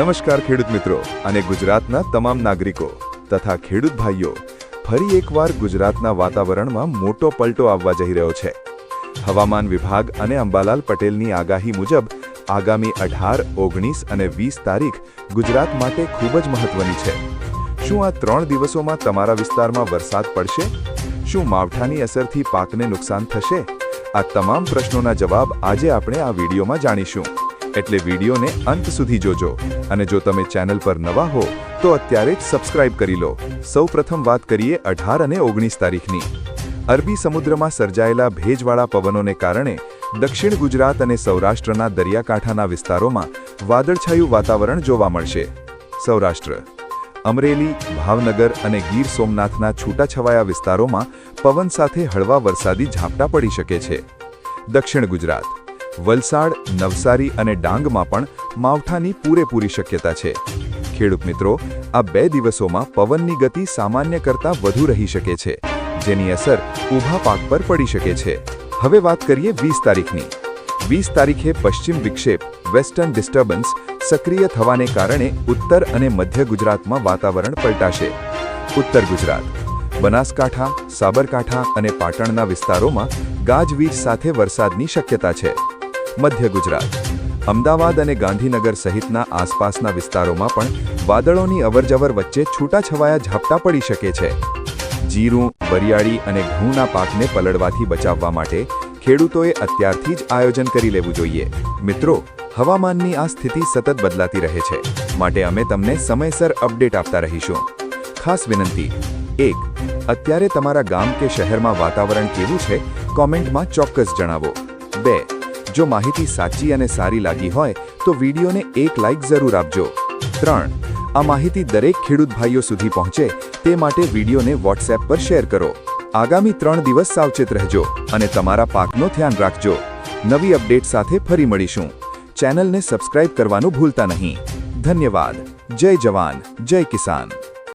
નમસ્કાર ખેડૂત મિત્રો અને ગુજરાતના તમામ નાગરિકો તથા ખેડૂત ભાઈઓ, ફરી એકવાર ગુજરાતના વાતાવરણમાં મોટો પલટો આવવા જઈ રહ્યો છે। હવામાન વિભાગ અને અંબાલાલ પટેલની આગાહી મુજબ આગામી 18, 19 અને 20 તારીખ ગુજરાત માટે ખૂબ જ મહત્વની છે। શું આ 3 દિવસોમાં તમારા વિસ્તારમાં વરસાદ પડશે? શું માવઠાની અસરથી પાકને નુકસાન થશે? આ તમામ પ્રશ્નોના જવાબ આજે આપણે આ વિડીયોમાં જાણીશું, એટલે વિડીયોને અંત સુધી જોજો। અને જો તમે ચેનલ પર નવા હો તો અત્યારે જ સબસ્ક્રાઇબ કરી લો। સૌપ્રથમ વાત કરીએ 18 અને 19 તારીખની। અરબી સમુદ્રમાં સર્જાયેલા ભેજવાળા પવનોને કારણે દક્ષિણ ગુજરાત અને સૌરાષ્ટ્રના દરિયાકાંઠાના વિસ્તારોમાં વાદળછાયું વાતાવરણ જોવા મળશે। સૌરાષ્ટ્ર, અમરેલી, ભાવનગર અને ગીર સોમનાથના છૂટાછવાયા વિસ્તારોમાં પવન સાથે હળવા વરસાદી ઝાપટા પડી શકે છે। દક્ષિણ ગુજરાત, વલસાડ, નવસારી અને ડાંગમાં પણ માવઠાની પૂરેપૂરી શક્યતા છે। ખેડૂત મિત્રો, આ 2 દિવસોમાં પવનની ગતિ સામાન્ય કરતાં વધુ રહી શકે છે, જેની અસર ઊભા પાક પર પડી શકે છે। હવે વાત કરીએ 20 તારીખની। 20 તારીખે પશ્ચિમ વિક્ષેપ વેસ્ટર્ન ડિસ્ટર્બન્સ સક્રિય થવાને કારણે ઉત્તર અને મધ્ય ગુજરાતમાં વાતાવરણ પલટાશે। ઉત્તર ગુજરાત, બનાસકાંઠા, સાબરકાંઠા અને પાટણના વિસ્તારોમાં ગાજવીજ સાથે વરસાદની શક્યતા છે। મધ્ય ગુજરાત, અમદાવાદ અને ગાંધીનગર સહિતના આસપાસના વિસ્તારોમાં પણ વાદળોની અવરજવર વચ્ચે છૂટાછવાયા ઝાપટા પડી શકે છે। જીરું, વરિયાળી અને ઘઉંના પાકને પલળવાથી બચાવવા માટે ખેડૂતોએ અત્યારથી જ આયોજન કરી લેવું જોઈએ। મિત્રો, હવામાનની આ સ્થિતિ સતત બદલાતી રહે છે, માટે અમે તમને સમયસર અપડેટ આપતા રહીશું। ખાસ વિનંતી: 1. અત્યારે તમારા ગામ કે શહેરમાં વાતાવરણ કેવું છે? કોમેન્ટમાં ચોક્કસ જણાવો। 2. જો માહિતી સાચી અને સારી લાગી હોય તો વિડીયોને એક લાઇક જરૂર આપજો। 3. આ માહિતી દરેક ખેડૂત ભાઈઓ સુધી પહોંચે તે માટે વિડીયોને વોટ્સએપ પર શેર કરો। આગામી 3 દિવસ સાવચેત રહેજો અને તમારા પાકનો ધ્યાન રાખજો। નવી અપડેટ સાથે ફરી મળીશું। ચેનલને સબસ્ક્રાઇબ કરવાનું ભૂલતા નહીં। ધન્યવાદ। જય જવાન, જય કિસાન।